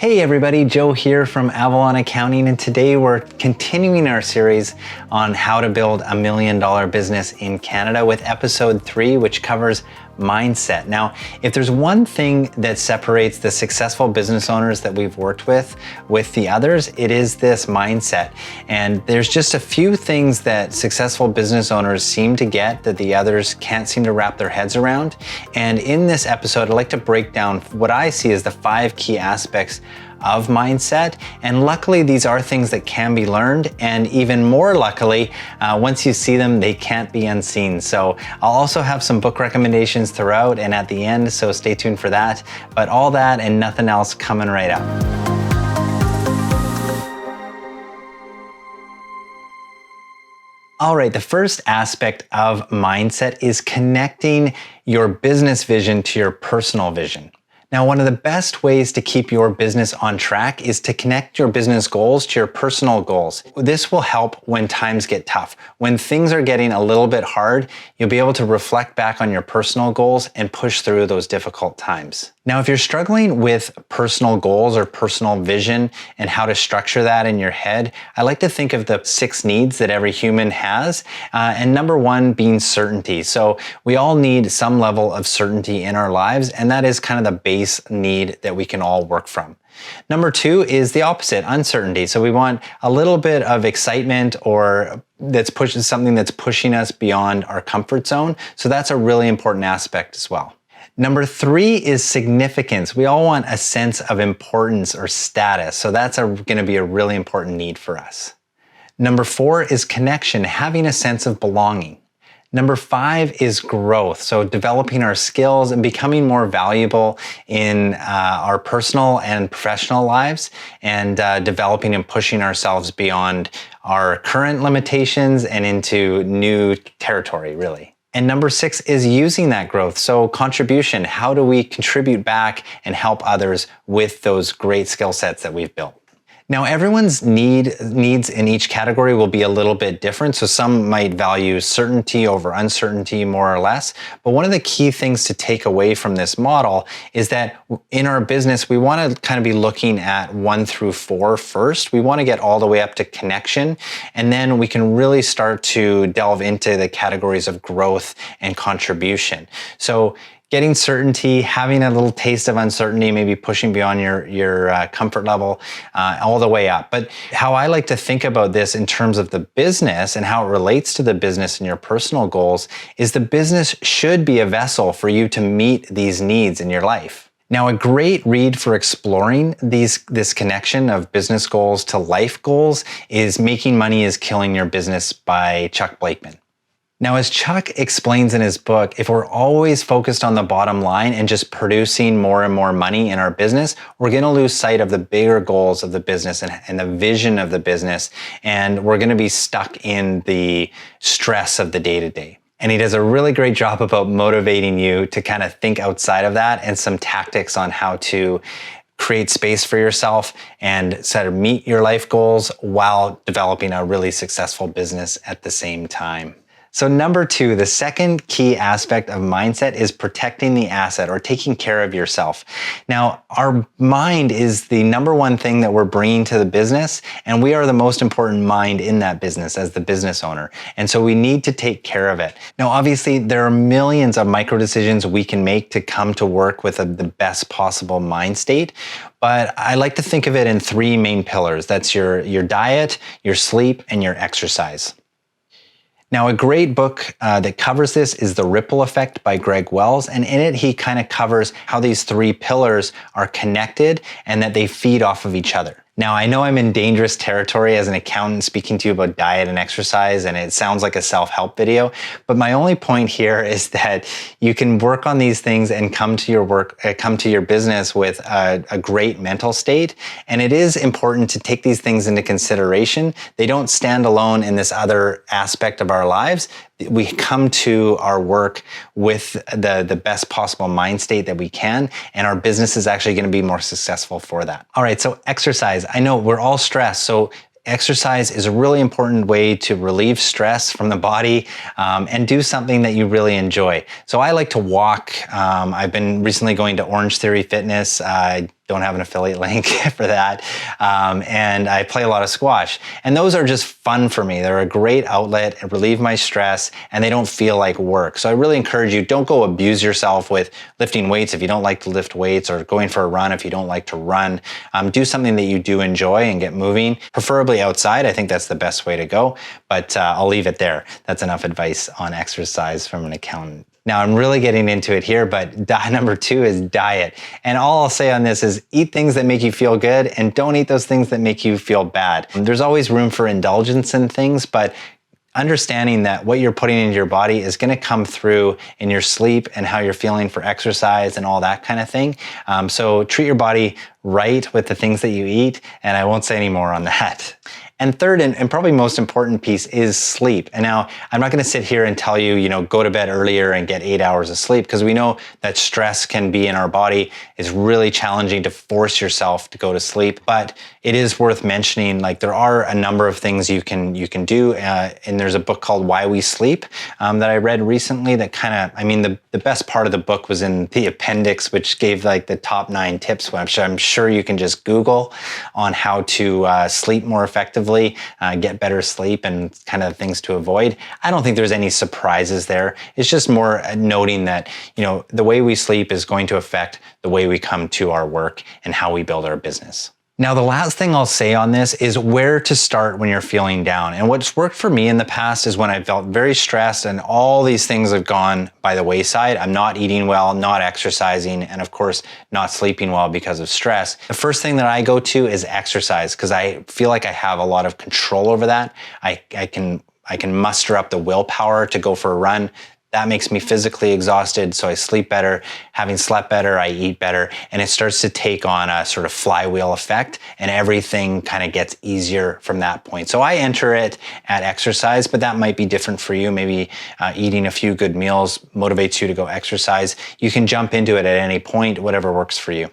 Hey everybody, Joe here from Avalon Accounting, and today we're continuing our series on how to build $1 million business in Canada with episode 3, which covers mindset. Now, if there's one thing that separates the successful business owners that we've worked with the others, it is this mindset. And there's just a few things that successful business owners seem to get that the others can't seem to wrap their heads around. And in this episode, I'd like to break down what I see as the 5 key aspects of mindset. And luckily, these are things that can be learned. And even more luckily, once you see them, they can't be unseen. So I'll also have some book recommendations throughout and at the end, so stay tuned for that. But all that and nothing else coming right up. All right, the first aspect of mindset is connecting your business vision to your personal vision. Now, one of the best ways to keep your business on track is to connect your business goals to your personal goals. This will help when times get tough. When things are getting a little bit hard, you'll be able to reflect back on your personal goals and push through those difficult times. Now, if you're struggling with personal goals or personal vision and how to structure that in your head, I like to think of the 6 needs that every human has. And number 1 being certainty. So we all need some level of certainty in our lives, and that is kind of the base need that we can all work from. Number 2 is the opposite, uncertainty. So we want a little bit of excitement or something that's pushing us beyond our comfort zone. So that's a really important aspect as well. Number 3 is significance. We all want a sense of importance or status. So that's going to be a really important need for us. Number 4 is connection, having a sense of belonging. Number 5 is growth. So developing our skills and becoming more valuable in our personal and professional lives, and developing and pushing ourselves beyond our current limitations and into new territory, really. And number 6 is using that growth. So contribution, how do we contribute back and help others with those great skill sets that we've built? Now, everyone's needs in each category will be a little bit different. So some might value certainty over uncertainty more or less. But one of the key things to take away from this model is that in our business, we want to kind of be looking at 1 through 4 first. We want to get all the way up to connection. And then we can really start to delve into the categories of growth and contribution. So getting certainty, having a little taste of uncertainty, maybe pushing beyond your comfort level, all the way up. But how I like to think about this in terms of the business and how it relates to the business and your personal goals is the business should be a vessel for you to meet these needs in your life. Now, a great read for exploring this connection of business goals to life goals is Making Money is Killing Your Business by Chuck Blakeman. Now, as Chuck explains in his book, if we're always focused on the bottom line and just producing more and more money in our business, we're going to lose sight of the bigger goals of the business and the vision of the business, and we're going to be stuck in the stress of the day-to-day. And he does a really great job about motivating you to kind of think outside of that and some tactics on how to create space for yourself and sort of meet your life goals while developing a really successful business at the same time. So number 2, the second key aspect of mindset is protecting the asset or taking care of yourself. Now, our mind is the number 1 thing that we're bringing to the business, and we are the most important mind in that business as the business owner. And so we need to take care of it. Now, obviously, there are millions of micro decisions we can make to come to work with the best possible mind state. But I like to think of it in 3 main pillars. That's your diet, your sleep, and your exercise. Now, a great book that covers this is The Ripple Effect by Greg Wells. And in it, he kind of covers how these 3 pillars are connected and that they feed off of each other. Now, I know I'm in dangerous territory as an accountant speaking to you about diet and exercise, and it sounds like a self-help video, but my only point here is that you can work on these things and come to your business with a great mental state. And it is important to take these things into consideration. They don't stand alone in this other aspect of our lives. We come to our work with the best possible mind state that we can, and our business is actually going to be more successful for that. All right, so exercise. I know we're all stressed, so exercise is a really important way to relieve stress from the body and do something that you really enjoy. So I like to walk. I've been recently going to Orange Theory Fitness. don't have an affiliate link for that. And I play a lot of squash. And those are just fun for me. They're a great outlet and relieve my stress, and they don't feel like work. So I really encourage you, don't go abuse yourself with lifting weights if you don't like to lift weights, or going for a run if you don't like to run. Do something that you do enjoy and get moving, preferably outside. I think that's the best way to go, but I'll leave it there. That's enough advice on exercise from an accountant. Now I'm really getting into it here, but number 2 is diet. And all I'll say on this is eat things that make you feel good and don't eat those things that make you feel bad. There's always room for indulgence in things, but understanding that what you're putting into your body is going to come through in your sleep and how you're feeling for exercise and all that kind of thing. So treat your body right with the things that you eat, and I won't say any more on that. And third, and probably most important piece, is sleep. And now I'm not going to sit here and tell you, go to bed earlier and get 8 hours of sleep, because we know that stress can be in our body. It's really challenging to force yourself to go to sleep. But it is worth mentioning, like, there are a number of things you can do. And there's a book called Why We Sleep that I read recently that the best part of the book was in the appendix, which gave like the top 9 tips, which I'm sure you can just Google on how to sleep more effectively. Get better sleep and kind of things to avoid. I don't think there's any surprises there. It's just more noting that, the way we sleep is going to affect the way we come to our work and how we build our business. Now, the last thing I'll say on this is where to start when you're feeling down. And what's worked for me in the past is when I felt very stressed and all these things have gone by the wayside. I'm not eating well, not exercising, and of course, not sleeping well because of stress. The first thing that I go to is exercise, because I feel like I have a lot of control over that. I can muster up the willpower to go for a run. That makes me physically exhausted, so I sleep better. Having slept better, I eat better, and it starts to take on a sort of flywheel effect, and everything kind of gets easier from that point. So I enter it at exercise, but that might be different for you. Maybe eating a few good meals motivates you to go exercise. You can jump into it at any point, whatever works for you.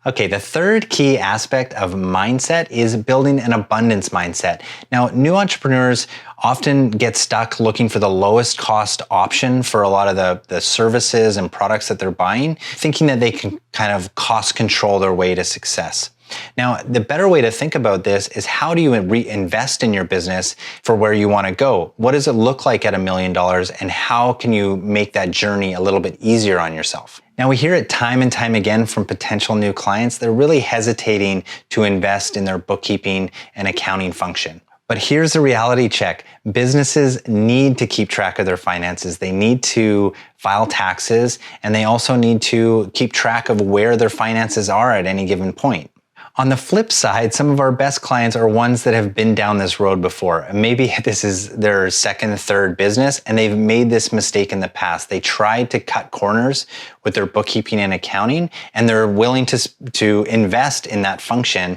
Okay, the third key aspect of mindset is building an abundance mindset. Now, new entrepreneurs often get stuck looking for the lowest cost option for a lot of the services and products that they're buying, thinking that they can kind of cost control their way to success. Now, the better way to think about this is, how do you reinvest in your business for where you want to go? What does it look like at $1 million, and how can you make that journey a little bit easier on yourself? Now, we hear it time and time again from potential new clients. They're really hesitating to invest in their bookkeeping and accounting function. But here's the reality check. Businesses need to keep track of their finances. They need to file taxes, and they also need to keep track of where their finances are at any given point. On the flip side, some of our best clients are ones that have been down this road before. Maybe this is their second, third business, and they've made this mistake in the past. They tried to cut corners with their bookkeeping and accounting, and they're willing to invest in that function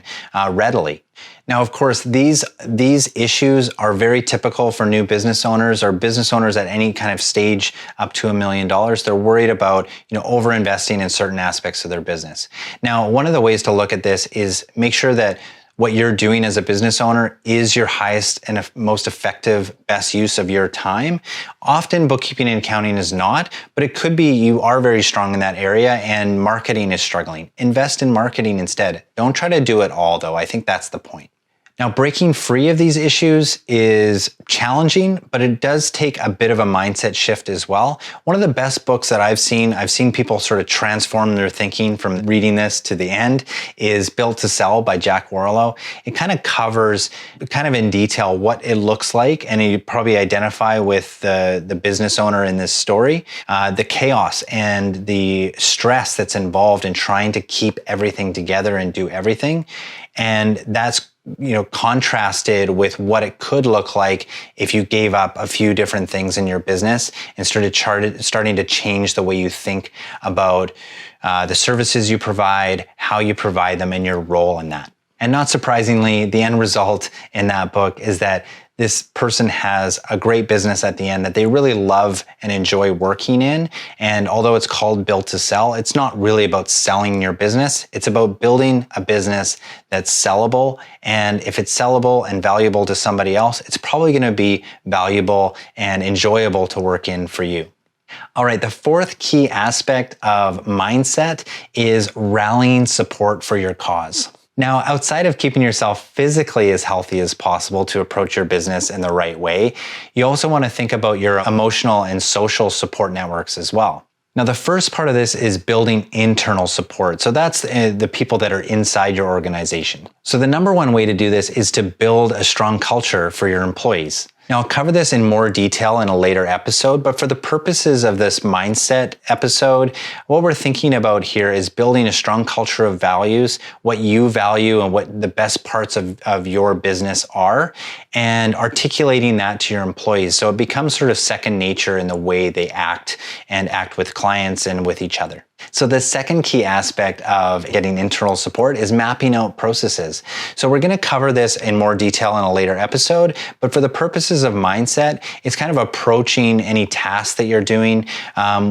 readily. Now, of course, these issues are very typical for new business owners or business owners at any kind of stage up to $1 million. They're worried about, over-investing in certain aspects of their business. Now, one of the ways to look at this is make sure that what you're doing as a business owner is your highest and most effective, best use of your time. Often bookkeeping and accounting is not, but it could be you are very strong in that area and marketing is struggling. Invest in marketing instead. Don't try to do it all, though. I think that's the point. Now, breaking free of these issues is challenging, but it does take a bit of a mindset shift as well. One of the best books that I've seen people sort of transform their thinking from reading this to the end, is Built to Sell by Jack Warlow. It kind of covers kind of in detail what it looks like, and you probably identify with the business owner in this story, the chaos and the stress that's involved in trying to keep everything together and do everything. And that's contrasted with what it could look like if you gave up a few different things in your business and starting to change the way you think about the services you provide, how you provide them, and your role in that. And not surprisingly, the end result in that book is that this person has a great business at the end that they really love and enjoy working in. And although it's called Built to Sell, it's not really about selling your business. It's about building a business that's sellable. And if it's sellable and valuable to somebody else, it's probably going to be valuable and enjoyable to work in for you. All right, the fourth key aspect of mindset is rallying support for your cause. Now, outside of keeping yourself physically as healthy as possible to approach your business in the right way, you also want to think about your emotional and social support networks as well. Now, the first part of this is building internal support. So that's the people that are inside your organization. So the number one way to do this is to build a strong culture for your employees. Now, I'll cover this in more detail in a later episode, but for the purposes of this mindset episode, what we're thinking about here is building a strong culture of values, what you value and what the best parts of your business are, and articulating that to your employees. So it becomes sort of second nature in the way they act and act with clients and with each other. So the second key aspect of getting internal support is mapping out processes. So we're going to cover this in more detail in a later episode, but for the purposes of mindset, it's kind of approaching any task that you're doing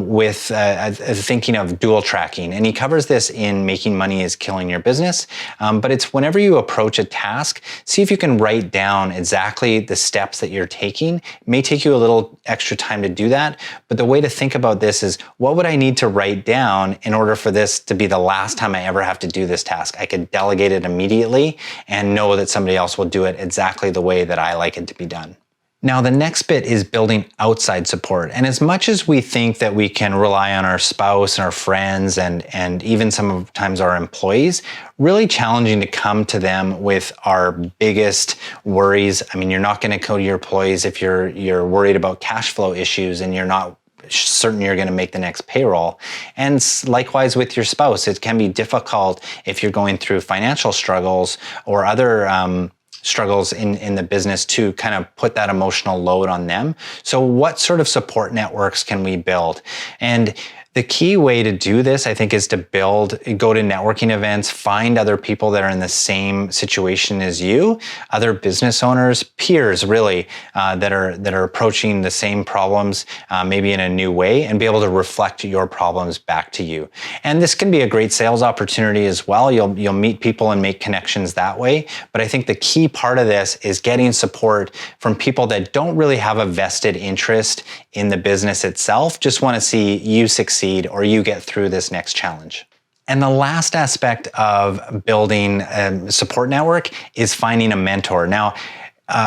with thinking of dual tracking. And he covers this in Making Money is Killing Your Business. But it's whenever you approach a task, see if you can write down exactly the steps that you're taking. It may take you a little extra time to do that, but the way to think about this is, what would I need to write down in order for this to be the last time I ever have to do this task? I could delegate it immediately and know that somebody else will do it exactly the way that I like it to be done. Now, the next bit is building outside support. And as much as we think that we can rely on our spouse and our friends and even sometimes our employees, really challenging to come to them with our biggest worries. I mean, you're not going to go to your employees if you're worried about cash flow issues and you're not certain you're going to make the next payroll. And likewise with your spouse, it can be difficult if you're going through financial struggles or other struggles in the business to kind of put that emotional load on them. So what sort of support networks can we build? And the key way to do this, I think, is to go to networking events, find other people that are in the same situation as you, other business owners, peers, really, that are approaching the same problems, maybe in a new way, and be able to reflect your problems back to you. And this can be a great sales opportunity as well. You'll meet people and make connections that way. But I think the key part of this is getting support from people that don't really have a vested interest in the business itself, just want to see you succeed or you get through this next challenge. And the last aspect of building a support network is finding a mentor. Now,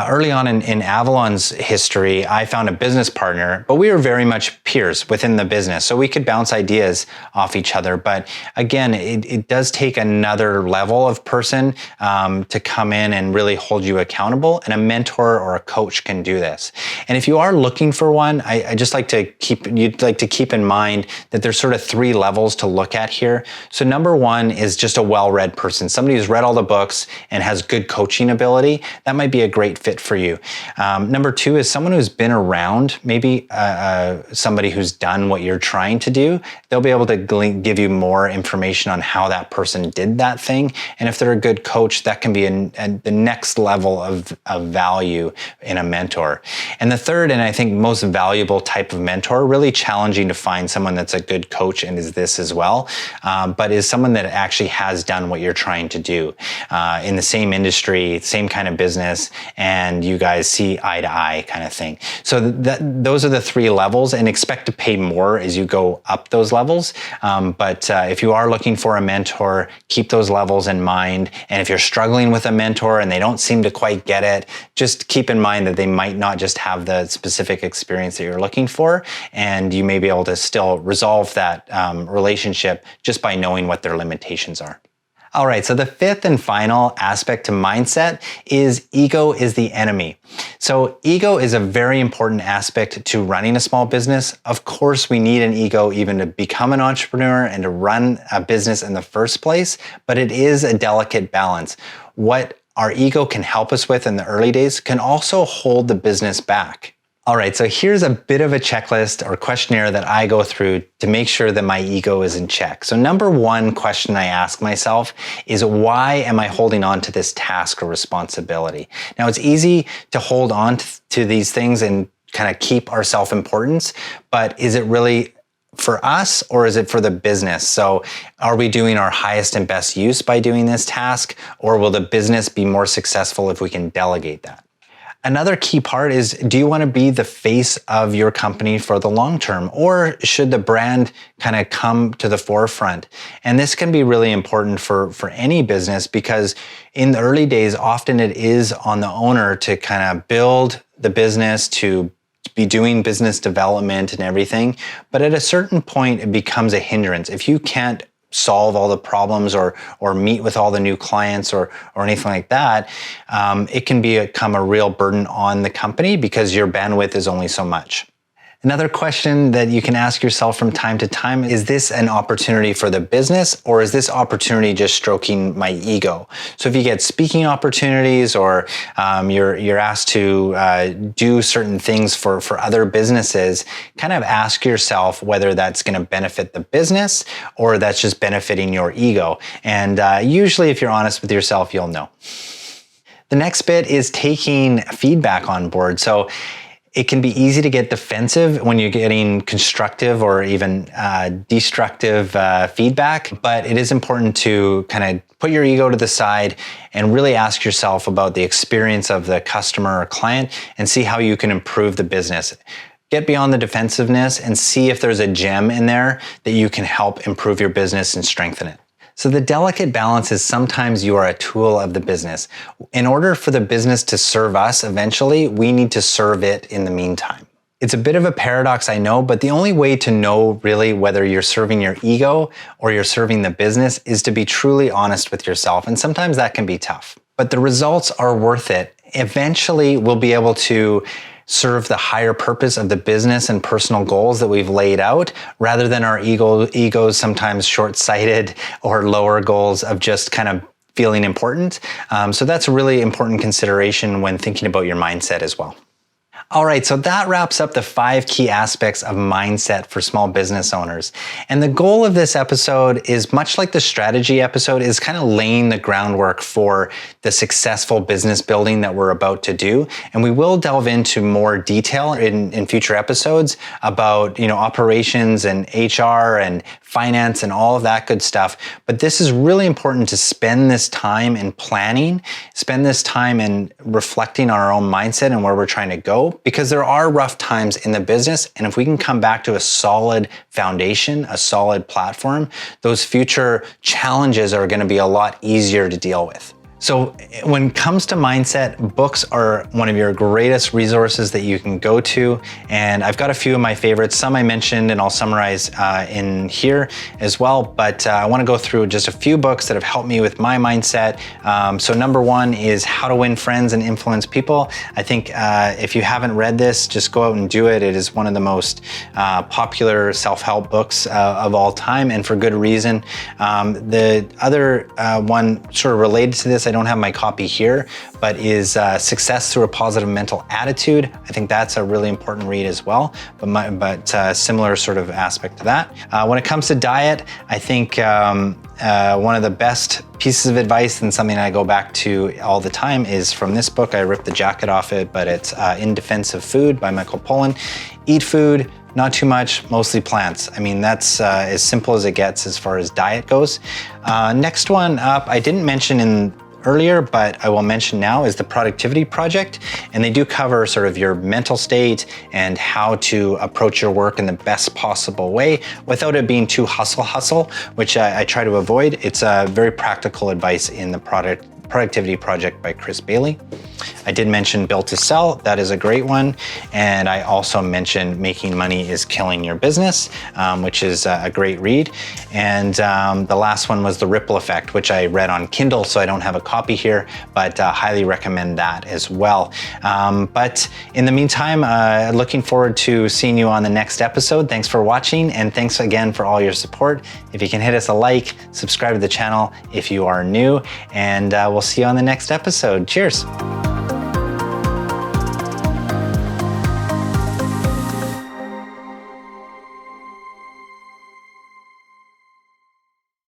early on in Avalon's history, I found a business partner, but we were very much peers within the business. So we could bounce ideas off each other. But again, it does take another level of person to come in and really hold you accountable. And a mentor or a coach can do this. And if you are looking for one, you'd like to keep in mind that there's sort of three levels to look at here. So number one is just a well-read person, somebody who's read all the books and has good coaching ability. That might be a great fit for you. Number two is someone who's been around, maybe somebody who's done what you're trying to do. They'll be able to give you more information on how that person did that thing. And if they're a good coach, that can be the next level of value in a mentor. And the third, and I think most valuable type of mentor, really challenging to find someone that's a good coach and is this as well, but is someone that actually has done what you're trying to do in the same industry, same kind of business, and you guys see eye to eye kind of thing. So those are the three levels, and expect to pay more as you go up those levels. But if you are looking for a mentor, keep those levels in mind. And if you're struggling with a mentor and they don't seem to quite get it, just keep in mind that they might not just have the specific experience that you're looking for, and you may be able to still resolve that relationship just by knowing what their limitations are. All right, so the fifth and final aspect to mindset is ego is the enemy. So ego is a very important aspect to running a small business. Of course, we need an ego even to become an entrepreneur and to run a business in the first place, but it is a delicate balance. What our ego can help us with in the early days can also hold the business back. All right, so here's a bit of a checklist or questionnaire that I go through to make sure that my ego is in check. So number one question I ask myself is, why am I holding on to this task or responsibility? Now, it's easy to hold on to these things and kind of keep our self-importance, but is it really for us or is it for the business? So are we doing our highest and best use by doing this task, or will the business be more successful if we can delegate that? Another key part is, do you want to be the face of your company for the long term, or should the brand kind of come to the forefront? And this can be really important for any business, because in the early days, often it is on the owner to kind of build the business, to be doing business development and everything. But at a certain point, it becomes a hindrance. If you can't solve all the problems or meet with all the new clients or anything like that, it can become a real burden on the company because your bandwidth is only so much. Another question that you can ask yourself from time to time, is this an opportunity for the business, or is this opportunity just stroking my ego? So if you get speaking opportunities, or you're asked to do certain things for other businesses, kind of ask yourself whether that's going to benefit the business or that's just benefiting your ego. And usually if you're honest with yourself, you'll know. The next bit is taking feedback on board. So it can be easy to get defensive when you're getting constructive or even destructive feedback, but it is important to kind of put your ego to the side and really ask yourself about the experience of the customer or client and see how you can improve the business. Get beyond the defensiveness and see if there's a gem in there that you can help improve your business and strengthen it. So the delicate balance is, sometimes you are a tool of the business. In order for the business to serve us eventually, we need to serve it in the meantime. It's a bit of a paradox, I know, but the only way to know really whether you're serving your ego or you're serving the business is to be truly honest with yourself. And sometimes that can be tough, but the results are worth it. Eventually, we'll be able to serve the higher purpose of the business and personal goals that we've laid out, rather than our egos sometimes short-sighted or lower goals of just kind of feeling important. So that's a really important consideration when thinking about your mindset as well. All right, so that wraps up the 5 key aspects of mindset for small business owners. And the goal of this episode is, much like the strategy episode, is kind of laying the groundwork for the successful business building that we're about to do. And we will delve into more detail in future episodes about, operations and HR and finance and all of that good stuff. But this is really important to spend this time in planning, spend this time in reflecting on our own mindset and where we're trying to go, because there are rough times in the business. And if we can come back to a solid foundation, a solid platform, those future challenges are going to be a lot easier to deal with. So when it comes to mindset, books are one of your greatest resources that you can go to. And I've got a few of my favorites. Some I mentioned and I'll summarize in here as well. But I want to go through just a few books that have helped me with my mindset. So number 1 is How to Win Friends and Influence People. I think if you haven't read this, just go out and do it. It is one of the most popular self-help books of all time, and for good reason. The other one sort of related to this, I don't have my copy here, but is Success Through a Positive Mental Attitude. I think that's a really important read as well, but similar sort of aspect to that. When it comes to diet, I think one of the best pieces of advice, and something I go back to all the time, is from this book. I ripped the jacket off it, but it's In Defense of Food by Michael Pollan. Eat food, not too much, mostly plants. I mean, that's as simple as it gets as far as diet goes. Next one up, I didn't mention earlier, but I will mention now, is The Productivity Project. And they do cover sort of your mental state and how to approach your work in the best possible way without it being too hustle, which I try to avoid. It's very practical advice in The Productivity Project by Chris Bailey. I did mention Built to Sell. That is a great one. And I also mentioned Making Money is Killing Your Business, which is a great read. And the last one was The Ripple Effect, which I read on Kindle, so I don't have a copy here, but highly recommend that as well. But in the meantime, looking forward to seeing you on the next episode. Thanks for watching, and thanks again for all your support. If you can hit us a like, subscribe to the channel if you are new, and we'll see you on the next episode. Cheers.